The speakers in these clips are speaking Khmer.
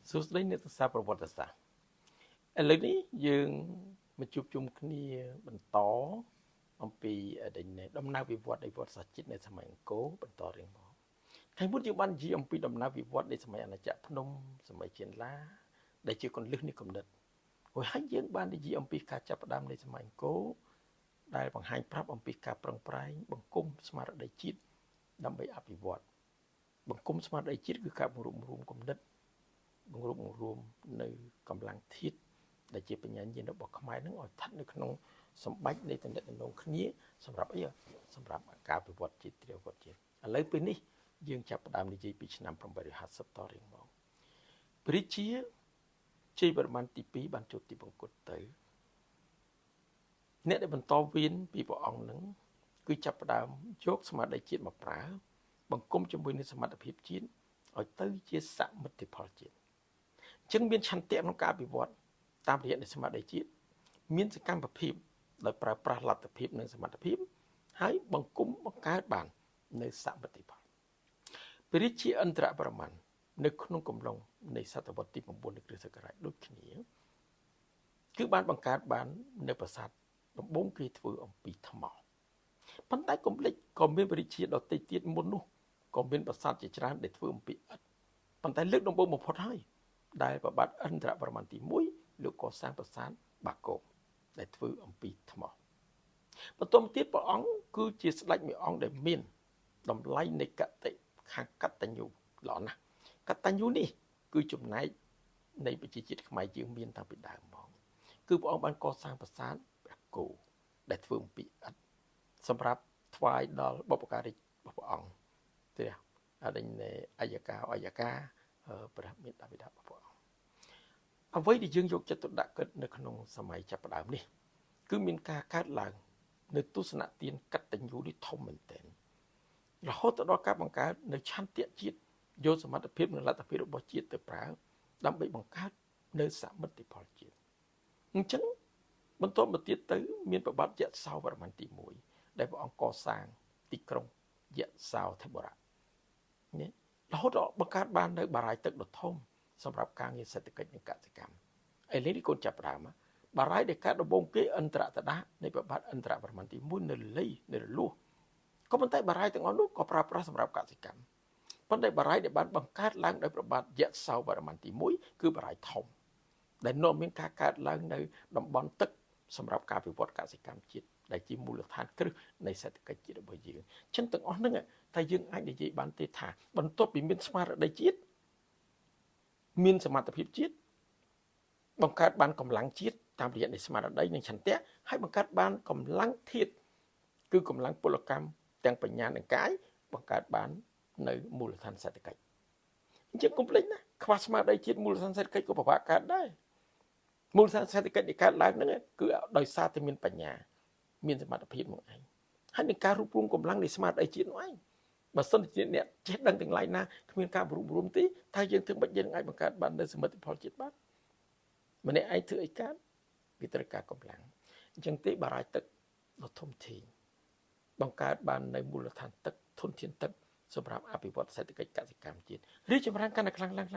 សួស្តីអ្នកសិក្សាប្រវត្តិសាស្ត្រឥឡូវនេះយើងមកជួបជុំគ្នាបន្តអំពីដំណើរវិវត្តនៃវត្តសាស្ត្រជាតិនៅសម័យអង្គរបន្តរៀងមកថ្ងៃមុនយើងបាននិយាយអំពីដំណើរវិវត្តនៃសម័យអាណាចក្រភ្នំសម័យចេនឡាដែលជាគន្លឹះនៃគំនិតហើយយើងបាននិយាយអំពីការចាប់ផ្ដើមនៃសម័យអង្គរដែលបង្ហាញប្រាប់អំពីការប្រឹងប្រែងបង្គុំស្មារតីជាតិដើម្បីអភិវឌ្ឍបង្គុំស្មារតីជាតិគឺការបង្រួបបង្រួមគំនិតបង្រួបបង្រួមនៅកម្លាំងធាតុដែលជាបញ្ញាញាណរបស់ខ្មែរនឹងឲ្យស្ថិតនៅក្នុងសម្បត្តិនៃតំណែងគ្នាសម្រាប់អីសម្រាប់ការវិវត្តជាតិទ្រាវត្តជាតិឥឡូវពេលនេះយើងចាប់ផ្ដើមនិយាយពីឆ្នាំ850តរៀងមកព្រះរាជាជ័យវរ្ម័នទី2បានចូលទីបង្គត់ទៅអ្នកដែលបន្តវេនពីព្រះអង្គនឹងគឺចាប់ផ្ដើមយកស្មារតីជាតិមកប្រើបង្គុំជាមួយនឹងសមត្ថភាពជាតិឲ្យទៅជាសមិទ្ធផលជាតិអញ្ចឹងមានឆន្ទៈក្នុងការអភិវឌ្ឍតាមរយៈនៃស្មារតីជាតិមានសកម្មភាពដោយប្រើប្រាស់លទ្ធភាពនិងសមត្ថភាពហើយបង្គុំបង្កើតបាននៅសមិទ្ធផលព្រះរាជាឥន្ទ្រវរ្ម័ននៅក្នុងកំឡុងនៃសតវត្សទី9នៃគ្រិស្តសករាជដូចគ្នាគឺបានបង្កើតបាននៅប្រាសាទដំបូងគេធ្វើអំពីថ្មប៉ុន្តែកុំភ្លេចក៏មានព្រះរាជាដទៃទៀតមុននោះក៏មានប្រាសាទជាច្រើនដែលធ្វើអំពីឥដ្ឋប៉ុន្តែលើកដំបូងបំផុតហើយដែលព្រះបាទឥន្ទ្រវរ្ម័នទី1លោកកសាងប្រាសាទបាគោបដែលធ្វើអំពីថ្មបន្តមកទៀតព្រះអង្គគឺជាស្ដេចមួយអង្គដែលមានតម្លៃនៃកតិខាងកតញ្ញូល្អណាស់កតញ្ញូនេះគឺចំណែកនៃប្រជាជាតិខ្មែរយើងមានតាំងពីដើមមកគឺព្រះអង្គបានកសាងប្រាសាទព្រះគោដែលធ្វើអំពីឥដ្ឋសម្រាប់ថ្វាយដល់បុព្វការីរបស់ព្រះអង្គព្រះអាយកាព្រះមេត្តាបិតារបស់ព្រះអង្គអ្វីដែលយើងយកចិត្តទុកដាក់គិតនៅក្នុងសម័យចាប់ផ្ដើមនេះគឺមានការកើតឡើងនៅទស្សនៈទានកតញ្ញូនេះធំមែនទែនរហូតទៅដល់ការបង្កើតនៅឆន្ទៈជាតិយកសមត្ថភាពនិងលទ្ធភាពរបស់ជាតិទៅប្រើដើម្បីបង្កើតនៅសមិទ្ធផលជាតិអញ្ចឹងបន្តមកទៀតទៅមានប្របាទយសោវរ្ម័នទី1ដែលព្រះអង្គកសាងទីក្រុងយសោធិបរៈនេះរហូតដល់បង្កើតបាននៅបារាយណ៍ទឹកដ៏ធំសម្រាប់ការងារសេដ្ឋកិច្ចនិងកសិកម្មឥឡូវនេះកូនចាប់ផ្ដើមបារាយណ៍ដែលកើតដំបូងគេឥន្ទ្រតដានៃព្រះបាទឥន្ទ្រវរ្ម័នទី1នៅលីនៅរលួសក៏ប៉ុន្តែបារាយណ៍ទាំងអស់នោះក៏ប្រើប្រាស់សម្រាប់កសិកម្មប៉ុន្តែបារាយណ៍ដែលបានបង្កើតឡើងដោយព្រះបាទយសោវរ្ម័នទី1គឺបារាយណ៍ធំដែលនាំមានការកើតឡើងនៅតំបន់ទឹកសម្រាប់ការវិវត្តកសិកម្មជាតិដែលជាមូលដ្ឋានគ្រឹះនៃសេដ្ឋកិច្ចជាតិរបស់យើងអញ្ចឹងទាំងអស់ហ្នឹងតែយើងអាចនិយាយបានទេថាបន្ទាប់ពីមានស្មារតីជាតិមានសមត្ថភាពជាតិបង្កើតបានកម្លាំងជាតិតាមរយៈនៃស្មារតីនិងឆន្ទៈហើយបង្កើតបានកម្លាំងធាតុគឺកម្លាំងពលកម្មទាំងបញ្ញានិងកាយបង្កើតបាននៅមូលដ្ឋានសេដ្ឋកិច្ចអញ្ចឹងកុំភ្លេចណាខ្វះស្មារតីជាតិមូលដ្ឋានសេដ្ឋកិច្ចក៏ពិបាកកើតដែរមូលដ្ឋានសេដ្ឋកិច្ចដែលកើតឡើងហ្នឹងគឺដោយសារតែមានបញ្ញាមានសមត្ថភាពមកឯងហើយនឹងការរួបរวมកម្លាំងនៃស្មារតីជាតិនោះឯងបើសិនជាអ្នកចេះដឹងទាំងឡាយណាគ្មានការរួបរวมទេថាយើងធ្វើមិនយើងអាចបង្កើតបាននៅសមិទ្ធផលជាតិបានម្នាក់ឯងធ្វើអីកើតវាត្រូវការកម្លាំងអញ្ចឹងទេបារាយណ៍ទឹកដ៏ធំធេងបង្កើតបាននៅមូលដ្ឋានទឹកធនធានទឹកសម្រាប់អភិវឌ្ឍសេដ្ឋកិច្ចកសិកម្មជាតិរីកចម្រើនកាន់តែខ្លាំងឡើង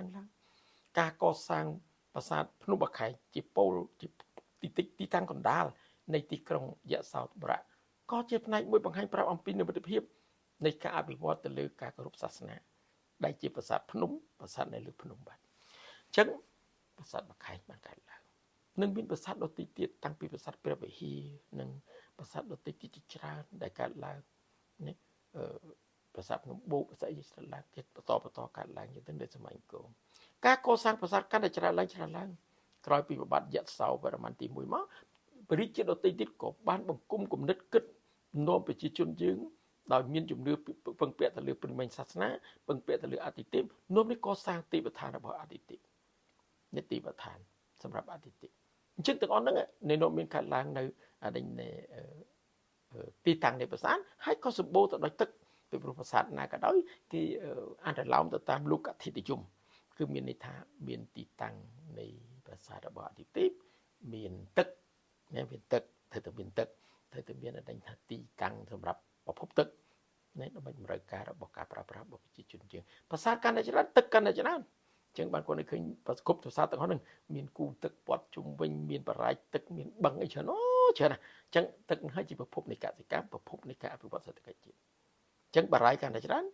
ការកសាងប្រាសាទភ្នំបាខែងជាពូលទីតាំងកណ្ដាលនៃទីក្រុងយសោធិបរៈក៏ជាផ្នែកមួយបង្ហាញប្រាប់អំពីនិមិត្តភាពនៃការអភិវឌ្ឍទៅលើការគោរពសាសនាដែលជាប្រាសាទភ្នំប្រាសាទនៅលើភ្នំបាទអញ្ចឹងប្រាសាទបាខែងបានកើតឡើងនឹងមានប្រាសាទដទៃទៀតតាំងពីប្រាសាទព្រះវិហារនិងប្រាសាទដទៃទៀតជាច្រើនដែលកើតឡើងនេះប្រាសាទភ្នំបូកប្រាសាទអីច្រើនឡើងទៀតបន្តកើតឡើងទៅនៅសម័យអង្គរការកសាងប្រាសាទកាន់តែច្រើនឡើងក្រោយពីប្របាទយសោវរ្ម័នទី1មកព្រះរាជាដទៃទៀតក៏បានបង្គុំគំនិតគិតនាំប្រជាជនយើងដោយមានជំនឿពឹងពាក់ទៅលើព្រហ្មញ្ញសាសនាពឹងពាក់ទៅលើអតិទេពនាំនេះកសាងទីប្រឋានរបស់អតិទេពនីតិប្រឋានសម្រាប់អតិទេពអញ្ចឹងទាំងអស់ហ្នឹងនៅនាំមានកើតឡើងនៅទីតាំងនៃប្រាសាទហើយក៏សម្បូរទៅដោយទឹកពីព្រោះប្រាសាទណាក៏ដោយគេអន្តរឡោមទៅតាមលោកអធិនិយមគឺមានន័យថាមានទីតាំងនៃប្រាសាទរបស់អតិទេពមានទឹកមានទឹកត្រូវតែមានទឹកត្រូវតែមានថាទីតាំងសម្រាប់ប្រភពទឹកដើម្បីតម្រូវការរបស់ការប្រើប្រាស់របស់ប្រជាជនយើងប្រាសាទកាន់តែច្រើនទឹកកាន់តែច្រើន ចឹងបានគាត់នៅឃើញប្រគប់ទសាទាំងអស់ហ្នឹងមានគូទឹកព័ទ្ធជុំវិញមានបរាយទឹកមានបឹងអីច្រើនអូច្រើនណាស់ចឹងទឹកហ្នឹងហើយជាប្រភពនៃកសិកម្មប្រភពនៃការអភិវឌ្ឍសេដ្ឋកិច្ចជាតិចឹងបរាយកាន់តែច្រើន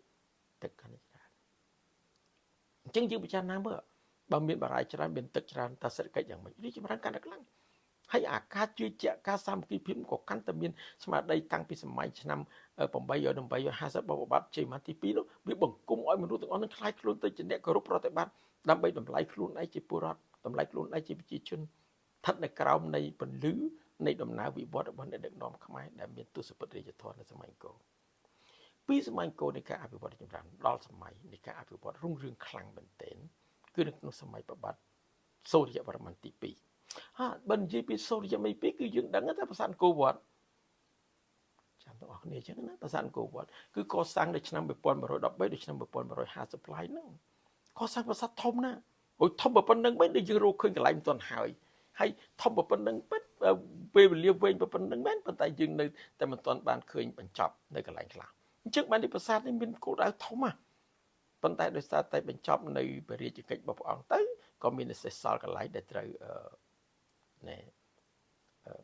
ទឹកកាន់តែច្រើនអញ្ចឹងយើងពិចារណាមើលបើមានបរាយច្រើនមានទឹកច្រើនតើសេដ្ឋកិច្ចយ៉ាងម៉េចរីកចម្រើនកាន់តែខ្លាំងហើយអាការជឿជាក់ការសាមគ្គីភាពក៏កាន់តែមានស្មារតីតាំងពីសម័យឆ្នាំ850បបបាត់ជ័យវរ្ម័នទី2នោះវាបង្គុំឲ្យមនុស្សទាំងអស់នឹងខ្លាចខ្លួនទៅជាអ្នកគោរពប្រតិបត្តិដើម្បីតម្លៃខ្លួនឯងជាពលរដ្ឋតម្លៃខ្លួនឯងជាប្រជាជនស្ថិតនៅក្រោមនៃពន្លឺនៃដំណើរវិវត្តរបស់អ្នកដឹកនាំខ្មែរដែលមានទស្សនវិជ្ជារាជធម៌នៅសម័យអង្គរពីសម័យអង្គរនៃការអភិវឌ្ឍចម្រើនដល់សម័យនៃការអភិវឌ្ឍរុងរឿងខ្លាំងមែនទែនគឺនៅក្នុងសម័យប្របាទសូរ្យវរ្ម័នទី2បើនិយាយពីសូរ្យវរ្ម័នទី2គឺយើងដឹងថាប្រាសាទអង្គរវត្តចាំទាំងអស់គ្នាអញ្ចឹងណាប្រាសាទអង្គរវត្តគឺកសាងនៅឆ្នាំ1113ដល់ឆ្នាំ1150ប្លាយហ្នឹងកសាងប្រាសាទធំណាស់អូយធំប៉ុណ្្នឹងមិនដូចយើងរកឃើញកន្លែងមិនទាន់ហើយធំប៉ុណ្្នឹងពិតពេលវេលាវែងប៉ុណ្្នឹងមែនប៉ុន្តែយើងនៅតែមិនទាន់បានឃើញបញ្ចប់នៅកន្លែងខ្លះអញ្ចឹងបានទីប្រាសាទនេះមានគោលដៅធំណាស់ប៉ុន្តែដោយសារតែបញ្ចប់នៅព្រះរាជកិច្ចរបស់ព្រះអង្គទៅក៏មានសេសសល់កន្លែងដែលត្រូវណែ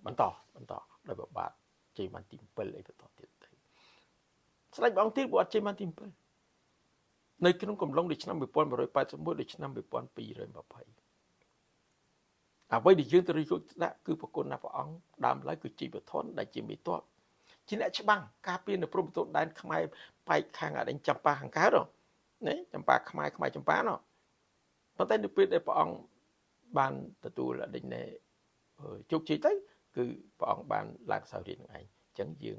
បន្តដោយប្របាទជ័យវរ្ម័នទី7អីបន្តទៀតទៅស្ដេចព្រះអង្គទៀតប្របាទជ័យវរ្ម័នទី7នៅក្នុងកំឡុងនៃឆ្នាំ1181ដល់ឆ្នាំ1220អ្វីដែលយើងត្រូវយកដាក់គឺប្រគុណណាព្រះអង្គដើមឡើយគឺជីវធនដែលជាមេតបជាអ្នកច្បាំងការពារនៅព្រំប្រទល់ដែនខ្មែរបែកខាងអរិញចម្ប៉ាខាងកើតណាចម្ប៉ាខ្មែរចម្ប៉ានោះប៉ុន្តែនៅពេលដែលព្រះអង្គបានទទួលអរិញណែជោគជ័យទៅគឺព្រះអង្គបានឡើងសោយរាជនឹងឯងអញ្ចឹងយើង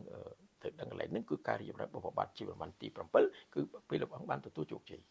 ត្រូវដឹងកន្លែងហ្នឹងគឺការរៀបរាប់របស់ព្រះបាទជ័យវរ្ម័នទី7គឺពេលព្រះអង្គបានទទួលជោគជ័យ